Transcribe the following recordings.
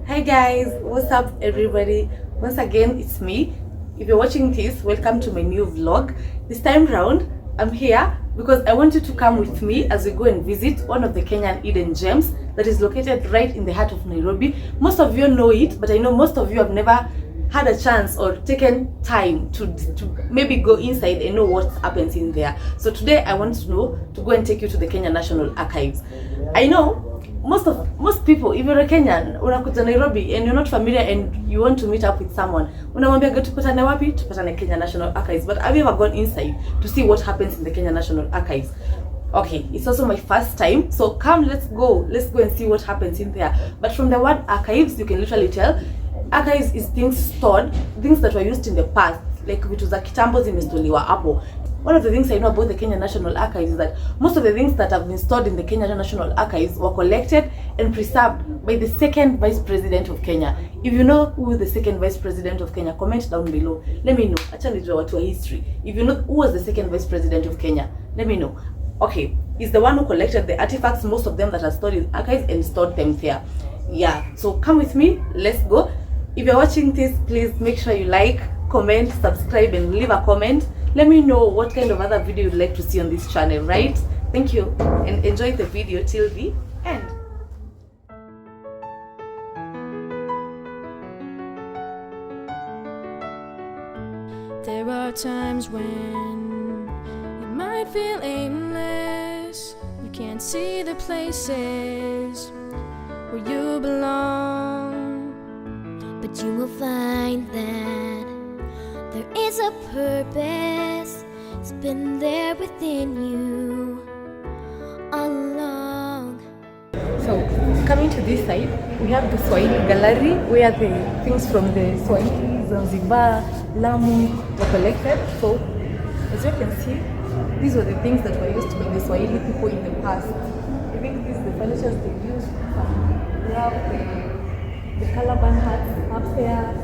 Hi guys, what's up everybody? Once again, it's me. If you're watching this, welcome to my new vlog. This time round, I'm here because I want you to come with me as we go and visit one of the Kenyan hidden gems that is located right in the heart of Nairobi. Most of you know it, but I know most of you have never had a chance or taken time to maybe go inside and know what happens in there. So today I want to go and take you to the Kenya National Archives. I know most people, if you're a Kenyan, unakuja Nairobi and you're not familiar and you want to meet up with someone, unamwambia tupatane wapi? Tupatane Kenya National Archives. But have you ever gone inside to see what happens in the Kenya National Archives? Okay, it's also my first time, so come, let's go and see what happens in there. But from the word archives, you can literally tell archives is things stored, things that were used in the past, like vitu za kitambo zimestoliwa hapo. One of the things I know about the Kenya National Archives is that most of the things that have been stored in the Kenya National Archives were collected and preserved by the second Vice President of Kenya. If you know who is the second Vice President of Kenya, comment down below. Let me know. Acha nijue watu wa history. If you know who was the second Vice President of Kenya, let me know. Okay, he's the one who collected the artifacts, most of them that are stored in archives, and stored them there. Yeah, so come with me. Let's go. If you're watching this, please make sure you like, comment, subscribe, and leave a comment. Let me know what kind of other video you'd like to see on this channel, right? Thank you, and enjoy the video till the end. There are times when you might feel aimless. You can't see the places where you belong, but you will find that there is a purpose. It's been there within you all along. So, coming to this side, we have the Swahili Gallery, where the things from the Swahili, Zanzibar, Lamu were collected. So, as you can see, these were the things that were used by the Swahili people in the past. I think these are the furnitures they used. They have the calabash hats up there,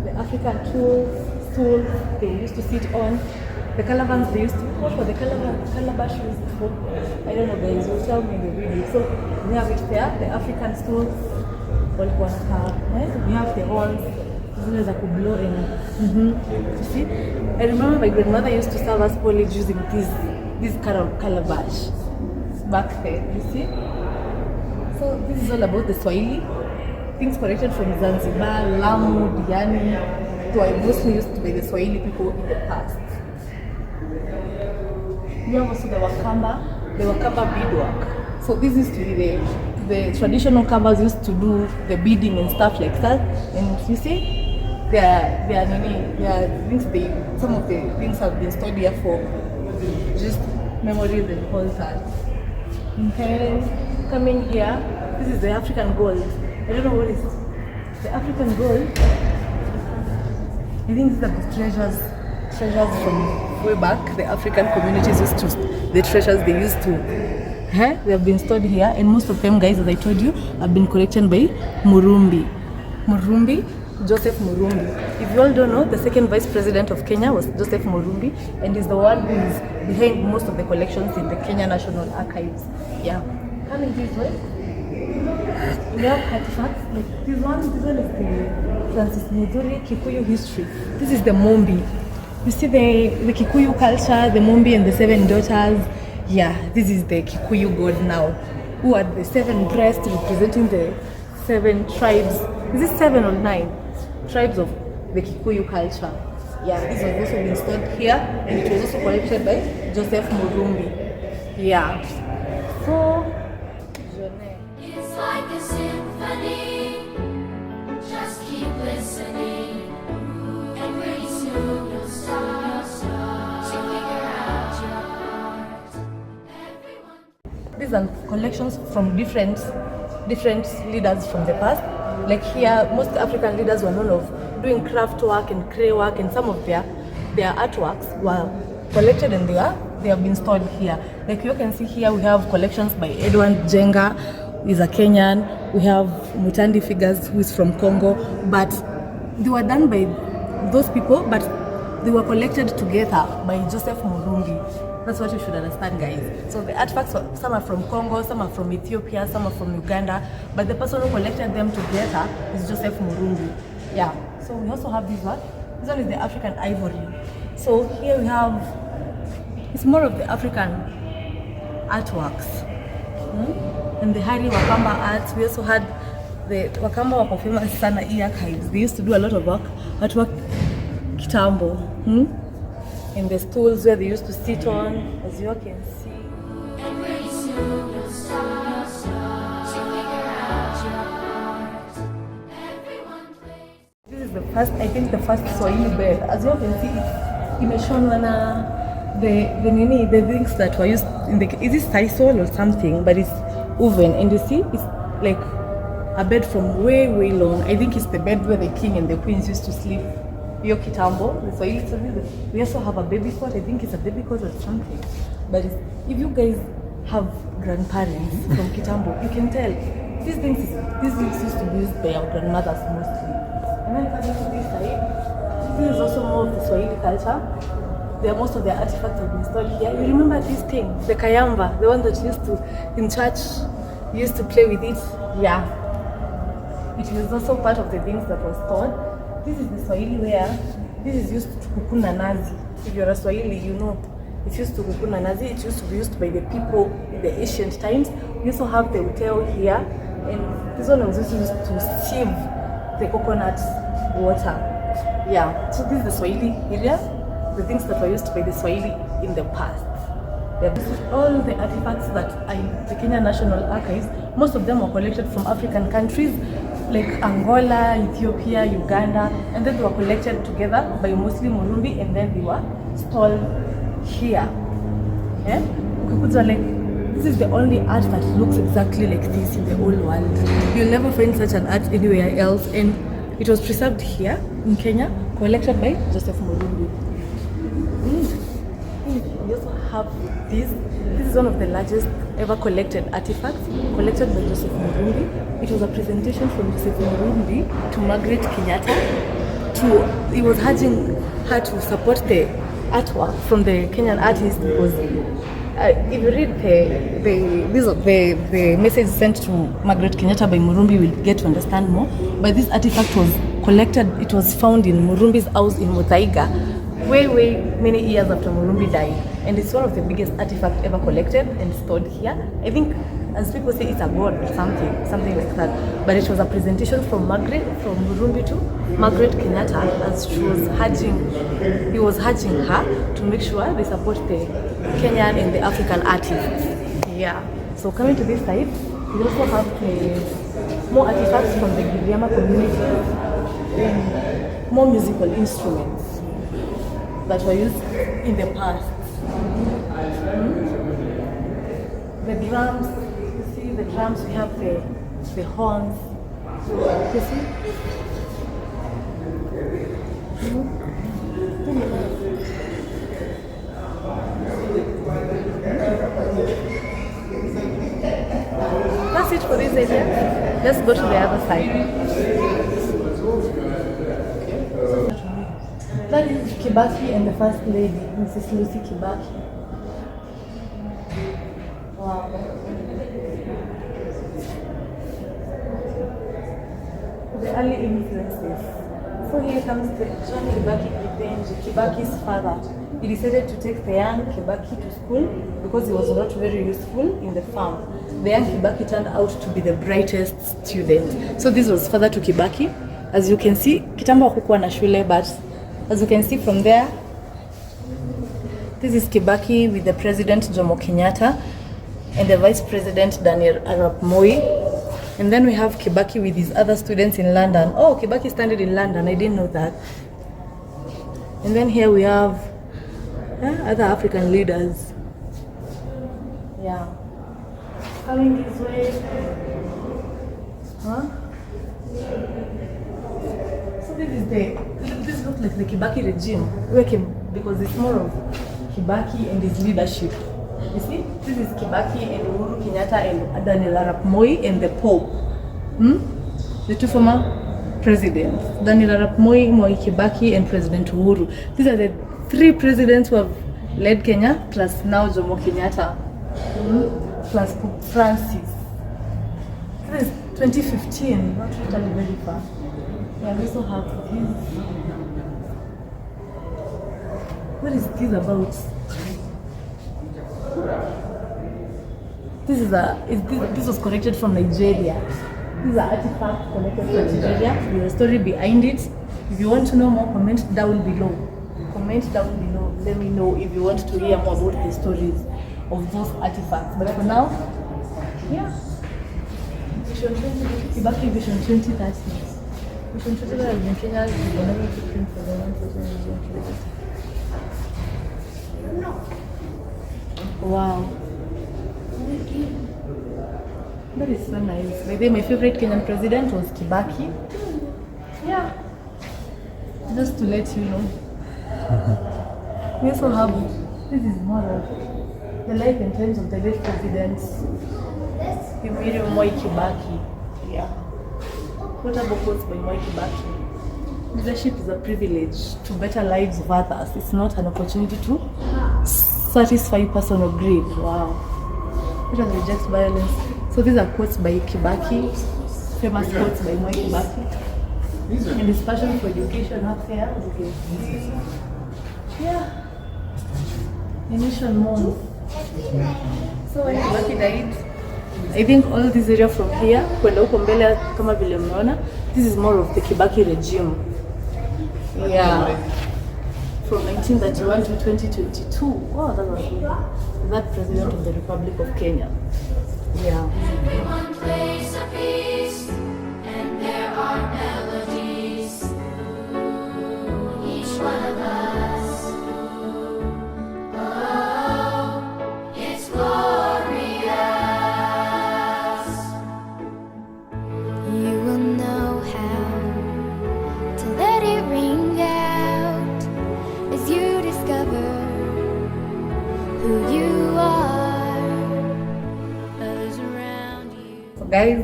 the African stool they used to sit on, the calabash they used to, what were the calabash used for? I don't know guys, you'll tell me in the video. So we have it there, the African stool, we have the horns, zile za kublow. You see, I remember my grandmother used to serve us porridge using this kind of calabash back then, you see. So this is all about the Swahili, things collected from Zanzibar, Lamu, Diani, were mostly used by the Swahili people in the past. We have also the Wakamba beadwork. So this used to be the traditional Kambas used to do the beading and stuff like that. And you see, some of the things have been stored here for just memories and all that. Okay, coming here, this is the African gold. I don't know what is the African gold. I think these are the treasures from way back. The African communities used to, the treasures they used to, they have been stored here, and most of them, guys, as I told you, have been collected by Joseph Murumbi. If you all don't know, the second Vice President of Kenya was Joseph Murumbi, and is the one who is behind most of the collections in the Kenya National Archives. Yeah, coming this way, we have artifacts like this one is the Francis Mudhuri Kikuyu history. This is the Mombi. You see the Kikuyu culture, the Mombi and the 7 daughters. Yeah, this is the Kikuyu god now, who had the 7 breasts representing the 7 tribes. Is it 7 or 9 tribes of the Kikuyu culture? Yeah, this was also been stored here, and it was also collected by Joseph Murumbi. Yeah. So it's like a symphony. Just keep listening, and pretty soon you'll start to figure out your part. These are collections from different leaders from the past. Like here, most African leaders were known of doing craft work and clay work, and some of their artworks were collected and they have been stored here. Like you can see here, we have collections by Edward Jenga, who is a Kenyan. We have Mutandi figures, who is from Congo, but they were done by those people, but they were collected together by Joseph Murumbi. That's what you should understand, guys. So the artifacts, some are from Congo, some are from Ethiopia, some are from Uganda, but the person who collected them together is Joseph Murungu. Yeah. So we also have this one. This one is the African ivory. So here we have, it's more of the African artworks. And the Hari Wakamba arts. We also had the Wakamba wako famous sana archives. They used to do a lot of artwork kitambo. In the stools where they used to sit on, as you all can see. And pretty soon you'll start to figure out your part. Everyone plays. This is the first, I think the first Swahili bed. As you all can see, imeshonwa na the things that were used in the, is this sisal or something, but it's woven, and you see it's like a bed from way long. I think it's the bed where the king and the queens used to sleep. Yo kitambo, the Swahili. We also have a baby cot. I think it's a baby cot or something. But if you guys have grandparents from kitambo, you can tell these things used to be used by our grandmothers mostly. And then coming to this side, this is also more of the Swahili culture. Most of the artifacts have been stored here. You remember this thing, the kayamba, the one that used to, in church, you used to play with it? Yeah. It was also part of the things that was stored. This is the Swahili where this is used to kukuna nazi. If you're a Swahili, you know it's used to kukuna nazi. It used to be used by the people in the ancient times. We also have the hotel here, and this one was used to sieve the coconut water. Yeah, so this is the Swahili area, the things that were used by the Swahili in the past. All the artifacts that are in the Kenya National Archives, most of them were collected from African countries like Angola, Ethiopia, Uganda, and then they were collected together by Muslim Murumbi, and then they were stored here. Yeah? This is the only art that looks exactly like this in the whole world. You'll never find such an art anywhere else, and it was preserved here in Kenya, collected by Joseph Murumbi. We also have this. This is one of the largest ever collected artifacts collected by Joseph Murumbi. It was a presentation from Joseph Murumbi to Margaret Kenyatta. He was urging her to support the artwork from the Kenyan artist because if you read the message sent to Margaret Kenyatta by Murumbi, you will get to understand more. But this artifact was collected, it was found in Murumbi's house in Muthaiga, way many years after Murumbi died. And it's one of the biggest artifacts ever collected and stored here. I think, as people say, it's a god or something like that. But it was a presentation from Murumbi to Margaret Kenyatta, as he was urging her to make sure they support the Kenyan and the African artists. Yeah. So coming to this side, we also have more artifacts from the Giriama community and more musical instruments that were used in the past. The drums, you see the drums, we have the horns, you see? That's it for this area. Let's go to the other side. That is Kibaki and the First Lady, Mrs. Lucy Kibaki. Wow. The early influences. So here comes the John Kibaki Kipenji, Kibaki's father. He decided to take the young Kibaki to school because he was not very useful in the farm. The young Kibaki turned out to be the brightest student. So this was father to Kibaki. As you can see, kitambo hakukuwa na shule, but as you can see from there, this is Kibaki with the President Jomo Kenyatta and the Vice President Daniel Arap Moi. And then we have Kibaki with his other students in London. Oh, Kibaki studied in London, I didn't know that. And then here we have other African leaders. Yeah. Coming this way. So this looks like the Kibaki regime, because it's more of Kibaki and his leadership. You see, this is Kibaki and Uhuru Kenyatta and Daniel Arap Moi and the Pope. The two former presidents, Daniel Arap Moi, Moi Kibaki, and President Uhuru. These are the three presidents who have led Kenya, plus now Jomo Kenyatta, plus Pope Francis. This is 2015, not really very far. Yeah, we also have this. What is this about? This was collected from Nigeria. These are artifacts collected from Nigeria. There's a story behind it. If you want to know more, comment down below. Comment down below. Let me know if you want to hear more about the stories of those artifacts. But for now, yeah. Vision 20, Kibaki Vision 2030. Vision 2030 has been Kenya's economic footprint for the 1,000 Wow. That is so nice. By the way, my favorite Kenyan president was Kibaki. Yeah. Just to let you know. We also have, this is more of the life and times of the late presidents. Emiri Moi Kibaki. Yeah. Notable quotes by Moi Kibaki. Leadership is a privilege to better lives of others. It's not an opportunity to satisfy personal greed. Wow. It was reject violence. So these are quotes by Kibaki, famous quotes by Moi Kibaki. And his passion for education up there. Okay. Yeah. Initial month. So when Kibaki died, I think all this area from here, kwenda huko mbele kama vile mnaona, this is more of the Kibaki regime. Yeah. From 1931 to 2022. Wow, that was good. That president of the Republic of Kenya. Yeah. Everyone plays a piece, and there are melodies. Each one of us. Oh, it's glorious. You will know how to let it ring out as you discover who you are. Others around you. So guys,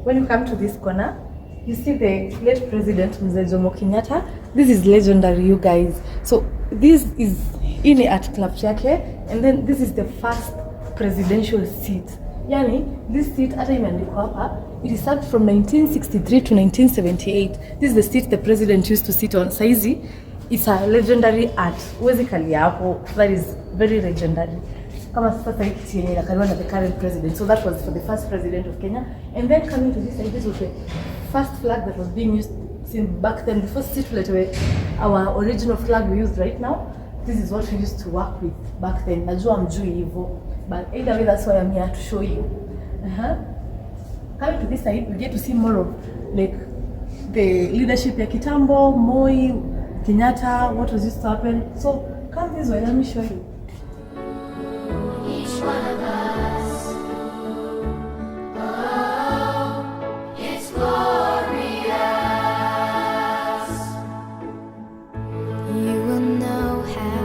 when you come to this corner, you see the late president Mzee Jomo Kenyatta. This is legendary, you guys. So this is in at club yake, and then this is the first presidential seat. Yani, this seat hata imeandikwa hapa, it is served from 1963 to 1978. This is the seat the president used to sit on. Saizi, it's a legendary art. Uwezi kalia hapo, that is very legendary. Kama sasa hii kiti yenye inakaliwa na the current president. So that was for the first president of Kenya. And then coming to this side, this was the first flag that was being used since back then. The first seat where our original flag we used right now. This is what we used to work with back then. Najua mjui hivyo. But either way, that's why I'm here to show you. Coming to this side, we get to see more of like the leadership ya kitambo, Moi, Kenyatta, what was used to happen. So come this way, let me show you. Each one of us. Oh, it's glorious. You will know how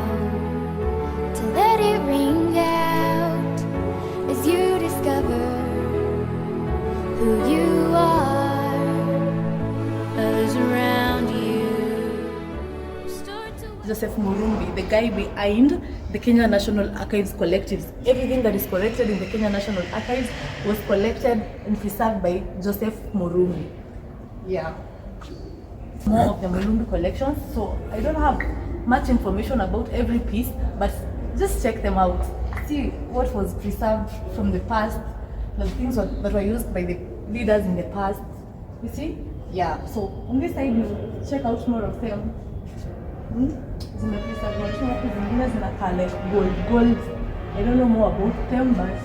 to let it ring out as you discover who you are. Others around you start to Joseph Murumbi, the guy behind the Kenya National Archives collectives. Everything that is collected in the Kenya National Archives was collected and preserved by Joseph Murumbi. Yeah. More of the Murumbi collections. So I don't have much information about every piece, but just check them out. See what was preserved from the past, the things that were used by the leaders in the past. You see? Yeah. So on this side, you check out more of them. Zimepreserve zingine zinakaa like gold. I don't know more about them, but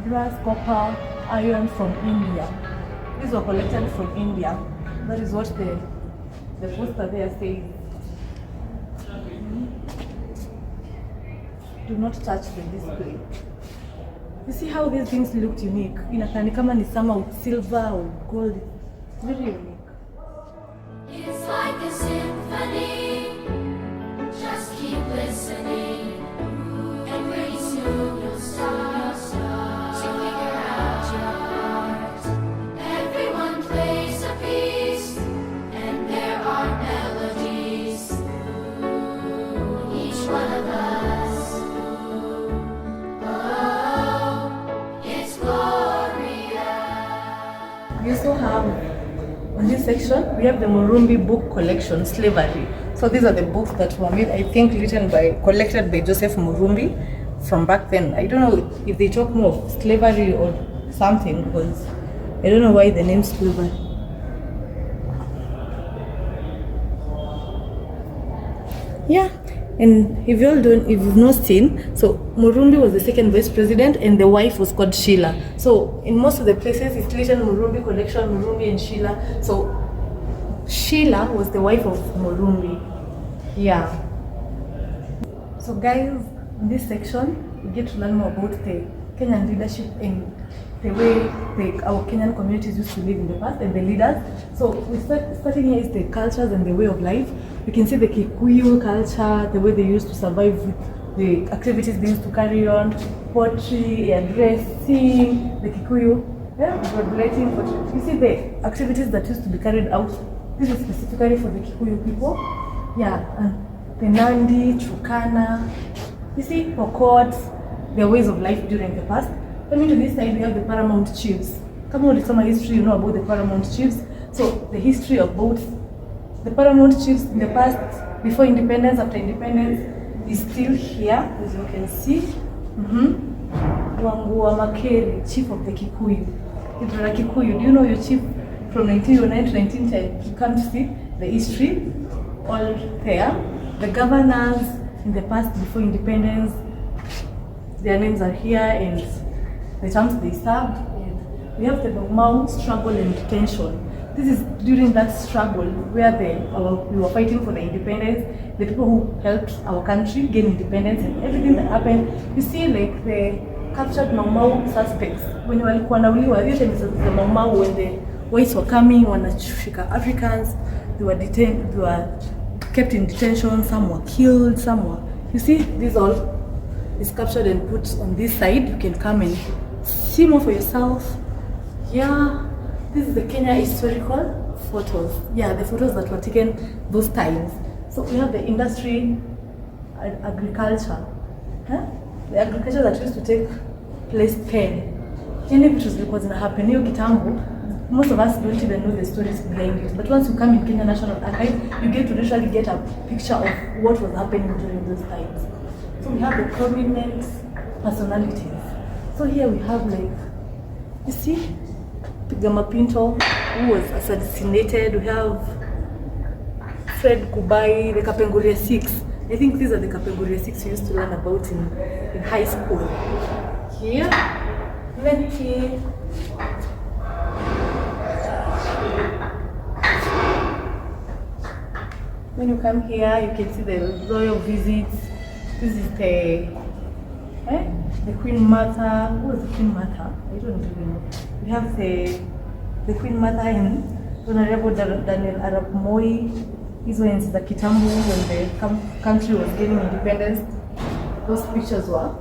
brass, copper, iron from India. These were collected from India. That is what the poster there says. Do not touch the display. You see how these things looked unique? Inakaa ni kama ni sama with silver or gold. It's very unique. It's like a symphony. Just keep listening, and pretty soon you'll start to figure out your part. Everyone plays a piece, and there are melodies. Each one on this section, we have the Murumbi book collection, Slavery. So these are the books that were made, I think, collected by Joseph Murumbi from back then. I don't know if they talk more of slavery or something, because I don't know why the name slavery. Yeah, and if you've not seen, so Murumbi was the second vice president and the wife was called Sheila. So in most of the places it's written Murumbi collection, Murumbi and Sheila. So Sheila was the wife of Murumbi. Yeah. So guys, in this section we get to learn more about the Kenyan leadership and the way our Kenyan communities used to live in the past and the leaders. So starting here is the cultures and the way of life. You can see the Kikuyu culture, the way they used to survive, the activities they used to carry on, poetry, hairdressing, the Kikuyu, graduating. You see the activities that used to be carried out. This is specifically for the Kikuyu people. Yeah, and the Nandi, Turkana, you see, Pokot, their ways of life during the past. Coming to this side, we have the paramount chiefs. Come on, some history, you know about the paramount chiefs. So the history of both the paramount chiefs in the past, before independence, after independence, is still here, as you can see. Wangua Makeri, chief of the Kikuyu. If you're a Kikuyu, do you know your chief from 1909 to 1910? You come to see the history all there. The governors in the past, before independence, their names are here and the terms they served. And we have the Mau struggle and detention. This is during that struggle where we were fighting for the independence, the people who helped our country gain independence and everything that happened. You see, like the captured Mau suspects, when you walikuwa nauliwa, the Mau, when the whites were coming, wanashika Africans, they were detained, they were kept in detention, some were killed, some were, you see, this all is captured and put on this side. You can come and see more for yourself. Yeah. This is the Kenya historical photos. Yeah, the photos that were taken those times. So we have the industry, agriculture. The agriculture that used to take place then. Any pictures because it happened. Kitambo, most of us don't even know the stories behind it. But once you come in Kenya National Archive, you get to literally get a picture of what was happening during those times. So we have the prominent personalities. So here we have, like, you see, Gama Pinto, who was assassinated. We have Fred Kubai, the Kapenguria 6. I think these are the Kapenguria 6 we used to learn about in high school. Here, and then here, when you come here, you can see the royal visits. This is the Queen Mother. Who was the Queen Mother? I don't really know. We have the Queen Mother and Honorable Daniel Arap Moi. These were in the Kitambo when the country was gaining independence. Those pictures were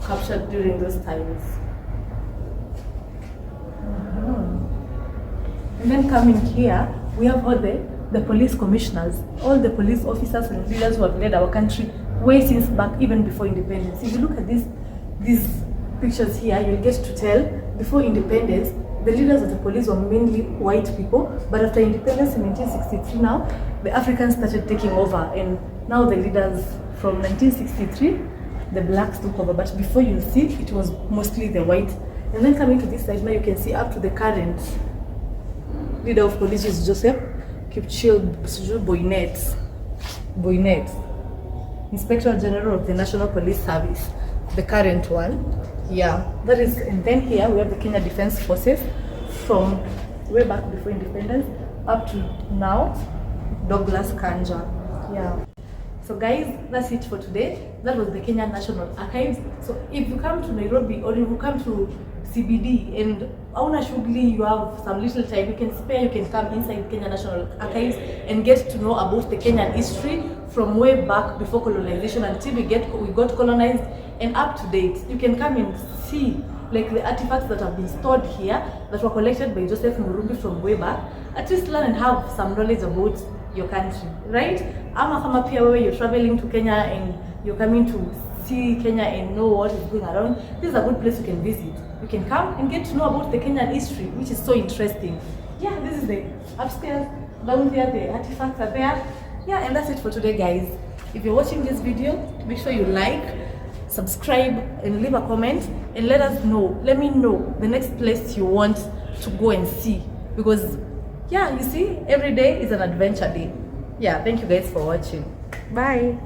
captured during those times. And then coming here, we have all the police commissioners, all the police officers and leaders who have led our country way since back, even before independence. If you look at these pictures here, you'll get to tell, before independence, the leaders of the police were mainly white people, but after independence in 1963 now, the Africans started taking over, and now the leaders from 1963, the blacks took over, but before you see, it was mostly the white. And then coming to this side, now you can see up to the current leader of police is Joseph Kipchil Boynet, Inspector General of the National Police Service, the current one. Yeah, that is, and then here we have the Kenya Defense Forces from way back before independence up to now, Douglas Kanja. Yeah. So guys, that's it for today. That was the Kenya National Archives. So if you come to Nairobi or if you come to CBD and auna shughuli, you have some little time, you can spare, you can come inside Kenya National Archives and get to know about the Kenyan history from way back before colonization until we got colonized and up to date. You can come and see like the artifacts that have been stored here that were collected by Joseph Murumbi from way back. At least learn and have some knowledge about your country, right? Ama kama pia wewe you're traveling to Kenya and you're coming to see Kenya and know what is going around, this is a good place you can visit. You can come and get to know about the Kenyan history, which is so interesting. yeah, this is the upstairs. Down there, the artifacts are there. Yeah, and that's it for today, guys. If you're watching this video, make sure you like, subscribe, and leave a comment, and let us know. Let me know the next place you want to go and see, because yeah, you see, every day is an adventure day. Yeah, thank you guys for watching. Bye.